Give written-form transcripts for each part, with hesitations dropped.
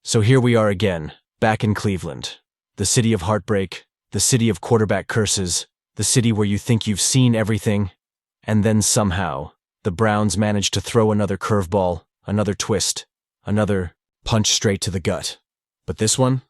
So here we are again, back in Cleveland. The city of heartbreak, the city of quarterback curses, the city where you think you've seen everything, and then somehow, the Browns manage to throw another curveball, another twist, another punch straight to the gut. But this one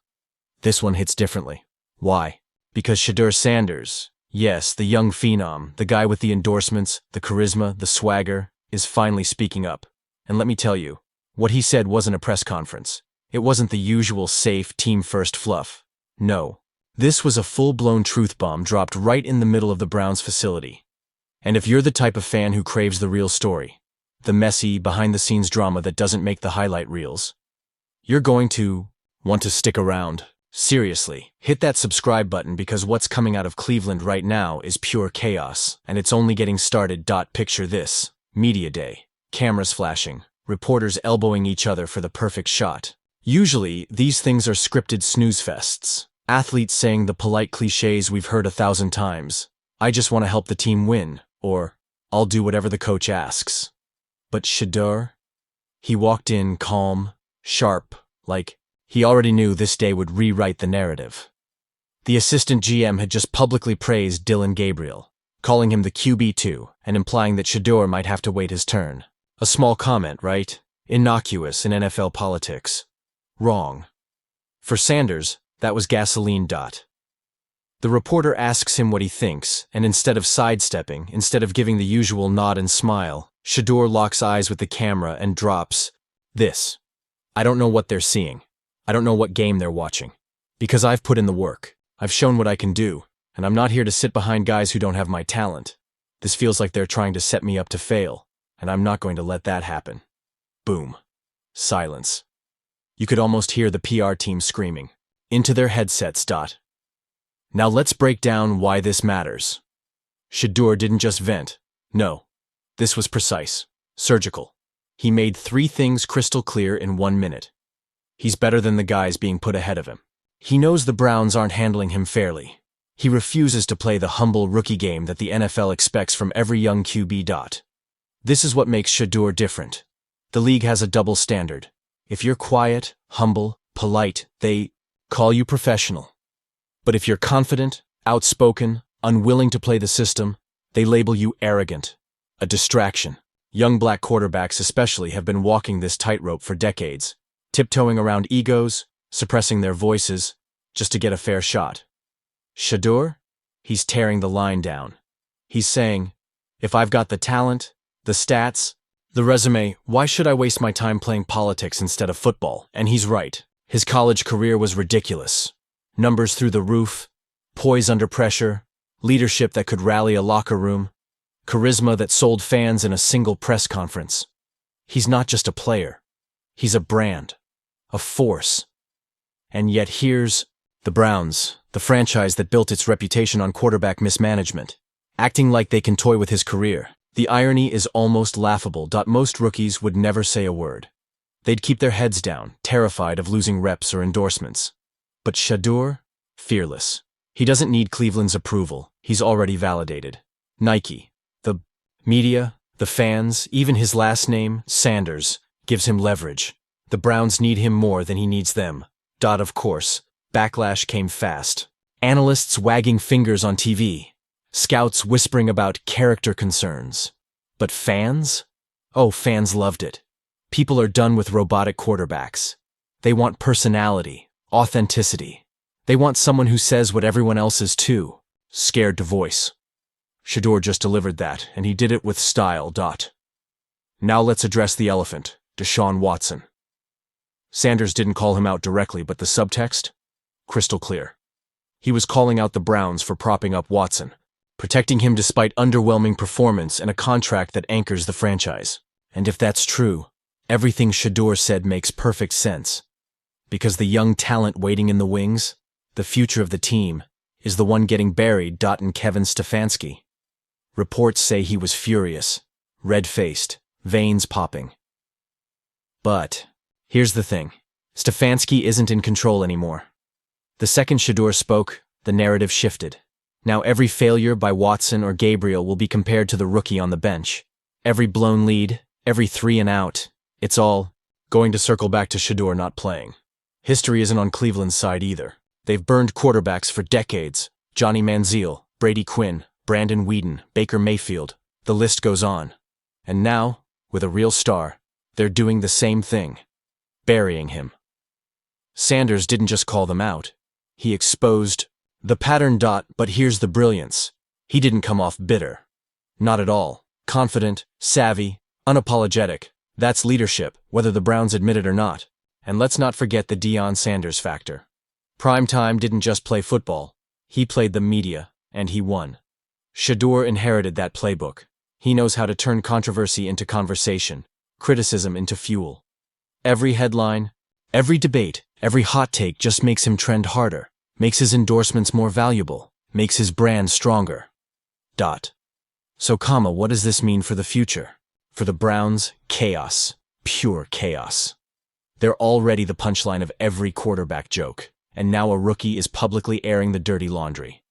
hits differently. Why? Because Shedeur Sanders, yes, the young phenom, the guy with the endorsements, the charisma, the swagger, is finally speaking up. And let me tell you, what he said wasn't a press conference. It wasn't the usual safe, team-first fluff. No. This was a full-blown truth bomb dropped right in the middle of the Browns facility. And if you're the type of fan who craves the real story, the messy, behind-the-scenes drama that doesn't make the highlight reels, you're going to want to stick around. Seriously, hit that subscribe button because what's coming out of Cleveland right now is pure chaos, and it's only getting started. Picture this. Media day. Cameras flashing. Reporters elbowing each other for the perfect shot. Usually, these things are scripted snooze fests. Athletes saying the polite cliches we've heard 1,000 times. I just want to help the team win, or I'll do whatever the coach asks. But Shedeur? He walked in calm, sharp, like he already knew this day would rewrite the narrative. The assistant GM had just publicly praised Dillon Gabriel, calling him the QB2 and implying that Shedeur might have to wait his turn. A small comment, right? Innocuous in NFL politics. Wrong. For Sanders, that was gasoline. The reporter asks him what he thinks, and instead of sidestepping, instead of giving the usual nod and smile, Shedeur locks eyes with the camera and drops this. I don't know what they're seeing. I don't know what game they're watching. Because I've put in the work. I've shown what I can do, and I'm not here to sit behind guys who don't have my talent. This feels like they're trying to set me up to fail, and I'm not going to let that happen. Boom. Silence. You could almost hear the PR team screaming. Into their headsets. Now let's break down why this matters. Shedeur didn't just vent. No. This was precise. Surgical. He made 3 things crystal clear in 1 minute. He's better than the guys being put ahead of him. He knows the Browns aren't handling him fairly. He refuses to play the humble rookie game that the NFL expects from every young QB. This is what makes Shedeur different. The league has a double standard. If you're quiet, humble, polite, they call you professional. But if you're confident, outspoken, unwilling to play the system, they label you arrogant, a distraction. Young black quarterbacks especially have been walking this tightrope for decades, tiptoeing around egos, suppressing their voices, just to get a fair shot. Shedeur? He's tearing the line down. He's saying, if I've got the talent, the stats, the resume, why should I waste my time playing politics instead of football? And he's right. His college career was ridiculous. Numbers through the roof, poise under pressure, leadership that could rally a locker room, charisma that sold fans in a single press conference. He's not just a player. He's a brand, a force. And yet here's the Browns, the franchise that built its reputation on quarterback mismanagement, acting like they can toy with his career. The irony is almost laughable. Most rookies would never say a word. They'd keep their heads down, terrified of losing reps or endorsements. But Shedeur? Fearless. He doesn't need Cleveland's approval. He's already validated. Nike, the media, the fans, even his last name, Sanders, gives him leverage. The Browns need him more than he needs them. Of course, backlash came fast. Analysts wagging fingers on TV. Scouts whispering about character concerns. But fans? Oh, fans loved it. People are done with robotic quarterbacks. They want personality, authenticity. They want someone who says what everyone else is too, scared to voice. Shedeur just delivered that, and he did it with style. Now let's address the elephant, Deshaun Watson. Sanders didn't call him out directly, but the subtext? Crystal clear. He was calling out the Browns for propping up Watson, protecting him despite underwhelming performance and a contract that anchors the franchise. And if that's true, everything Shedeur said makes perfect sense. Because the young talent waiting in the wings, the future of the team, is the one getting buried. In Kevin Stefanski. Reports say he was furious, red-faced, veins popping. But here's the thing. Stefanski isn't in control anymore. The second Shedeur spoke, the narrative shifted. Now every failure by Watson or Gabriel will be compared to the rookie on the bench. Every blown lead, every 3 and out, it's all going to circle back to Shedeur not playing. History isn't on Cleveland's side either. They've burned quarterbacks for decades. Johnny Manziel, Brady Quinn, Brandon Weeden, Baker Mayfield. The list goes on. And now, with a real star, they're doing the same thing. Burying him. Sanders didn't just call them out. He exposed the pattern. But here's the brilliance. He didn't come off bitter. Not at all. Confident, savvy, unapologetic. That's leadership, whether the Browns admit it or not. And let's not forget the Deion Sanders factor. Primetime didn't just play football. He played the media, and he won. Shedeur inherited that playbook. He knows how to turn controversy into conversation, criticism into fuel. Every headline, every debate, every hot take just makes him trend harder, makes his endorsements more valuable, makes his brand stronger. So, what does this mean for the future? For the Browns, chaos. Pure chaos. They're already the punchline of every quarterback joke, and now a rookie is publicly airing the dirty laundry.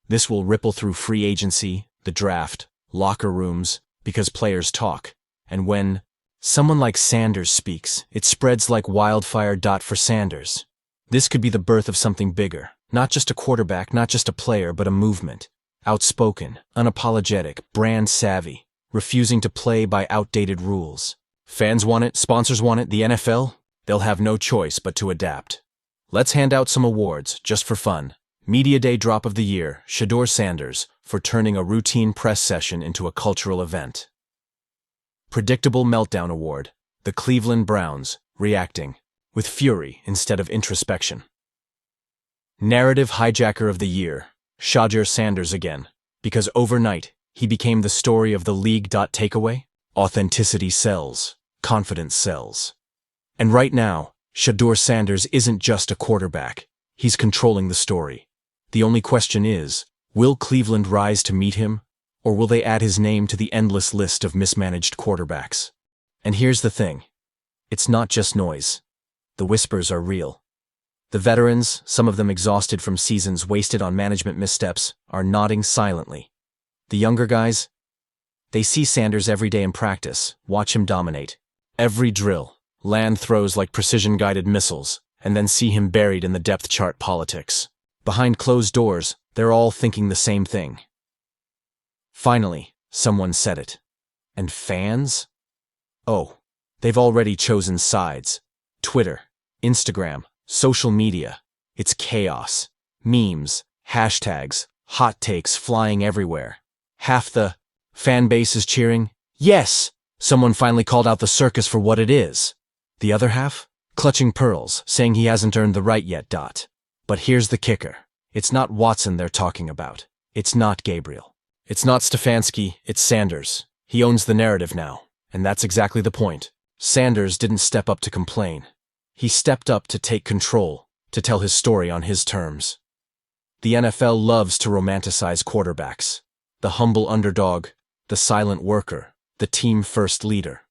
This will ripple through free agency, the draft, locker rooms, because players talk. And when someone like Sanders speaks, it spreads like wildfire. For Sanders, this could be the birth of something bigger. Not just a quarterback, not just a player, but a movement. Outspoken, unapologetic, brand savvy, refusing to play by outdated rules. Fans want it, sponsors want it, the NFL? They'll have no choice but to adapt. Let's hand out some awards, just for fun. Media Day Drop of the Year, Shedeur Sanders, for turning a routine press session into a cultural event. Predictable Meltdown Award, the Cleveland Browns, reacting, with fury instead of introspection. Narrative Hijacker of the Year, Shedeur Sanders again, because overnight, he became the story of the league. Takeaway? Authenticity sells, confidence sells. And right now, Shedeur Sanders isn't just a quarterback. He's controlling the story. The only question is, will Cleveland rise to meet him, or will they add his name to the endless list of mismanaged quarterbacks? And here's the thing. It's not just noise. The whispers are real. The veterans, some of them exhausted from seasons wasted on management missteps, are nodding silently. The younger guys, they see Sanders every day in practice, watch him dominate. Every drill, land throws like precision-guided missiles, and then see him buried in the depth chart politics. Behind closed doors, they're all thinking the same thing. Finally, someone said it. And fans? Oh, they've already chosen sides. Twitter, Instagram, social media. It's chaos. Memes, hashtags, hot takes flying everywhere. Half the fan base is cheering, yes! Someone finally called out the circus for what it is. The other half? Clutching pearls, saying he hasn't earned the right yet. But here's the kicker. It's not Watson they're talking about. It's not Gabriel. It's not Stefanski, it's Sanders. He owns the narrative now. And that's exactly the point. Sanders didn't step up to complain. He stepped up to take control, to tell his story on his terms. The NFL loves to romanticize quarterbacks. The humble underdog, the silent worker, the team-first leader.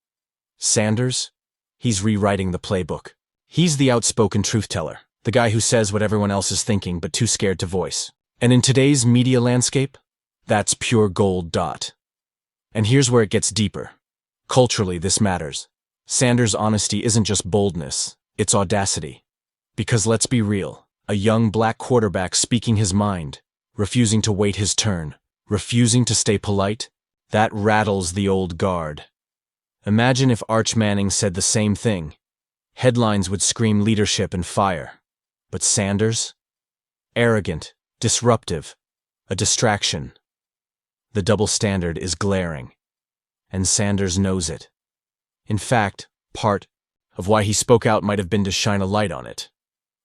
Sanders? He's rewriting the playbook. He's the outspoken truth-teller, the guy who says what everyone else is thinking but too scared to voice. And in today's media landscape, that's pure gold. And here's where it gets deeper. Culturally, this matters. Sanders' honesty isn't just boldness, it's audacity. Because let's be real, a young black quarterback speaking his mind, refusing to wait his turn, refusing to stay polite, that rattles the old guard. Imagine if Arch Manning said the same thing. Headlines would scream leadership and fire. But Sanders? Arrogant, disruptive, a distraction. The double standard is glaring. And Sanders knows it. In fact, part of why he spoke out might have been to shine a light on it.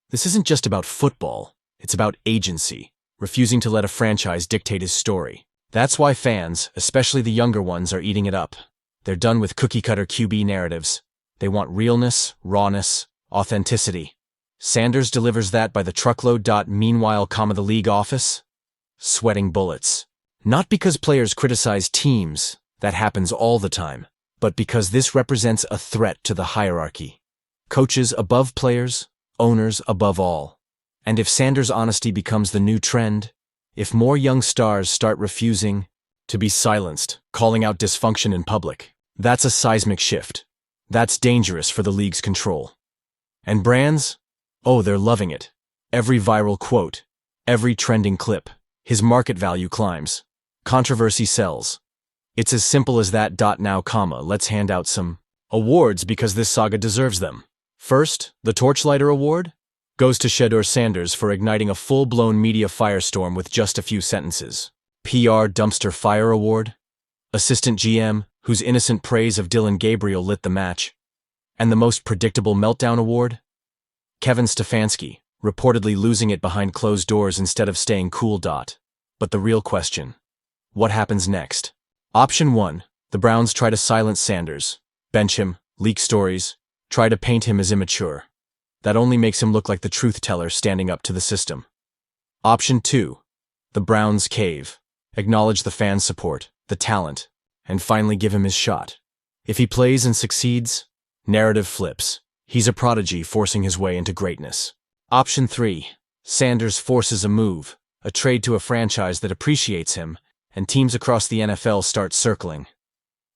This isn't just about football, it's about agency, refusing to let a franchise dictate his story. That's why fans, especially the younger ones, are eating it up. They're done with cookie-cutter QB narratives. They want realness, rawness, authenticity. Sanders delivers that by the truckload. Meanwhile, the league office? Sweating bullets. Not because players criticize teams, that happens all the time, but because this represents a threat to the hierarchy. Coaches above players, owners above all. And if Sanders' honesty becomes the new trend, if more young stars start refusing to be silenced, calling out dysfunction in public, that's a seismic shift. That's dangerous for the league's control. And brands? Oh, they're loving it. Every viral quote, every trending clip, his market value climbs. Controversy sells. It's as simple as that. Now, let's hand out some awards because this saga deserves them. First, the Torchlighter Award goes to Shedeur Sanders for igniting a full-blown media firestorm with just a few sentences. PR Dumpster Fire Award, Assistant GM, whose innocent praise of Dylan Gabriel lit the match. And the Most Predictable Meltdown Award? Kevin Stefanski, reportedly losing it behind closed doors instead of staying cool. But the real question: what happens next? Option 1. The Browns try to silence Sanders, bench him, leak stories, try to paint him as immature. That only makes him look like the truth teller standing up to the system. Option 2. The Browns cave, acknowledge the fan support, the talent, and finally give him his shot. If he plays and succeeds, narrative flips. He's a prodigy forcing his way into greatness. Option 3. Sanders forces a move, a trade to a franchise that appreciates him, and teams across the NFL start circling.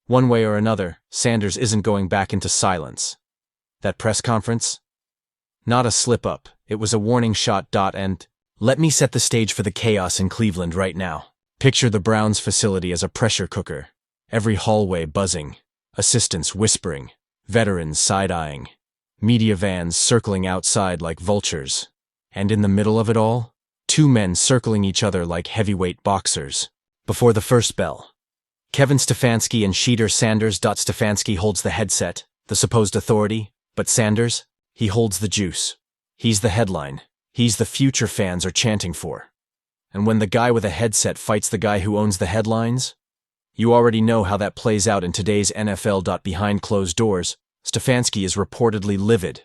One way or another, Sanders isn't going back into silence. That press conference? Not a slip-up, it was a warning shot. And let me set the stage for the chaos in Cleveland right now. Picture the Browns facility as a pressure cooker. Every hallway buzzing, assistants whispering, veterans side-eyeing, media vans circling outside like vultures. And in the middle of it all, two men circling each other like heavyweight boxers. Before the first bell, Kevin Stefanski and Shedeur Sanders. Stefanski holds the headset, the supposed authority, but Sanders, he holds the juice. He's the headline. He's the future fans are chanting for. And when the guy with a headset fights the guy who owns the headlines, you already know how that plays out in today's NFL. Behind closed doors, Stefanski is reportedly livid,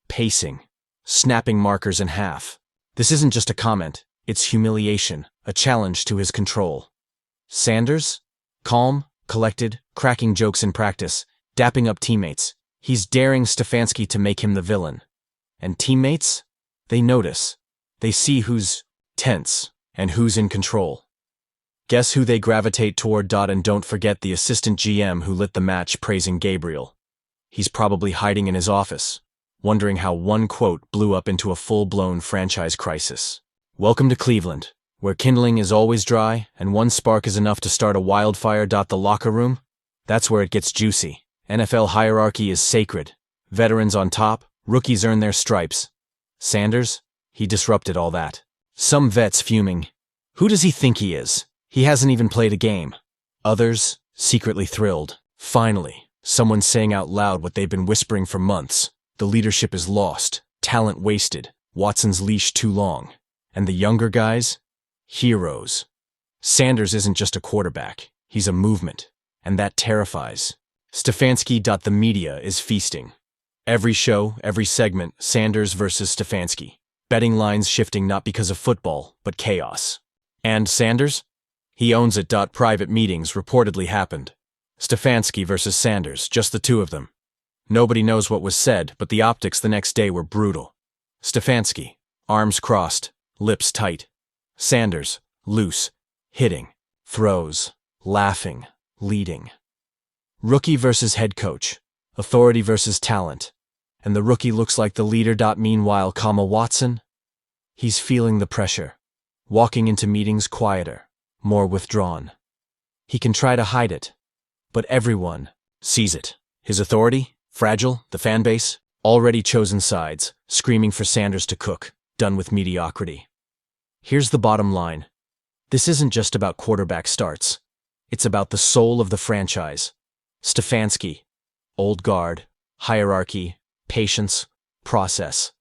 pacing, snapping markers in half. This isn't just a comment, it's humiliation, a challenge to his control. Sanders? Calm, collected, cracking jokes in practice, dapping up teammates. He's daring Stefanski to make him the villain. And teammates? They notice. They see who's tense and who's in control. Guess who they gravitate toward? And don't forget the assistant GM who lit the match praising Gabriel. He's probably hiding in his office, wondering how one quote blew up into a full-blown franchise crisis. Welcome to Cleveland, where kindling is always dry and one spark is enough to start a wildfire. The locker room? That's where it gets juicy. NFL hierarchy is sacred. Veterans on top, rookies earn their stripes. Sanders? He disrupted all that. Some vets fuming. Who does he think he is? He hasn't even played a game. Others, secretly thrilled. Finally, someone saying out loud what they've been whispering for months. The leadership is lost, talent wasted, Watson's leash too long. And the younger guys? Heroes. Sanders isn't just a quarterback, he's a movement. And that terrifies. Stefanski. The media is feasting. Every show, every segment, Sanders versus Stefanski. Betting lines shifting not because of football, but chaos. And Sanders? He owns it. Private meetings reportedly happened. Stefanski versus Sanders, just the two of them. Nobody knows what was said, but the optics the next day were brutal. Stefanski, arms crossed, lips tight. Sanders, loose, hitting, throws, laughing, leading. Rookie versus head coach, authority versus talent. And the rookie looks like the leader. Meanwhile, Watson? He's feeling the pressure, walking into meetings quieter, more withdrawn. He can try to hide it, but everyone sees it. His authority? Fragile, the fan base, already chosen sides, screaming for Sanders to cook, done with mediocrity. Here's the bottom line. This isn't just about quarterback starts. It's about the soul of the franchise. Stefanski, old guard, hierarchy, patience, process.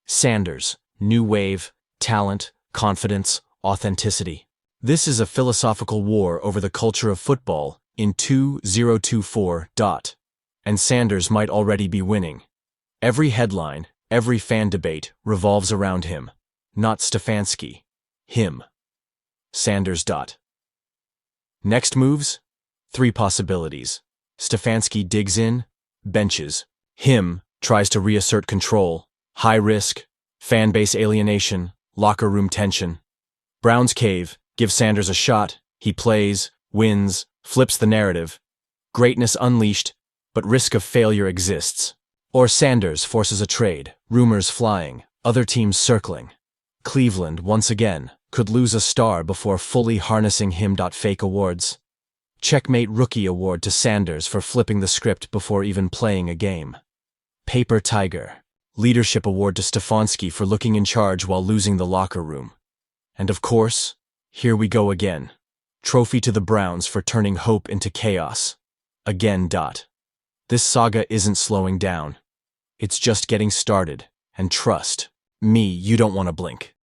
Sanders, new wave, talent, confidence, authenticity. This is a philosophical war over the culture of football in 2024. And Sanders might already be winning. Every headline, every fan debate revolves around him. Not Stefanski. Him. Sanders. Next moves? 3 possibilities. Stefanski digs in, benches. Him tries to reassert control. High risk, fan base alienation, locker room tension. Browns cave, give Sanders a shot. He plays, wins, flips the narrative. Greatness unleashed, but risk of failure exists. Or Sanders forces a trade, rumors flying, Other teams circling. Cleveland, once again, could lose a star before fully harnessing him. Fake awards. Checkmate Rookie Award to Sanders for flipping the script before even playing a game. Paper Tiger. Leadership Award to Stefanski for looking in charge while losing the locker room. And of course, here we go again. Trophy to the Browns for turning hope into chaos. Again. This saga isn't slowing down. It's just getting started, and trust me, you don't want to blink.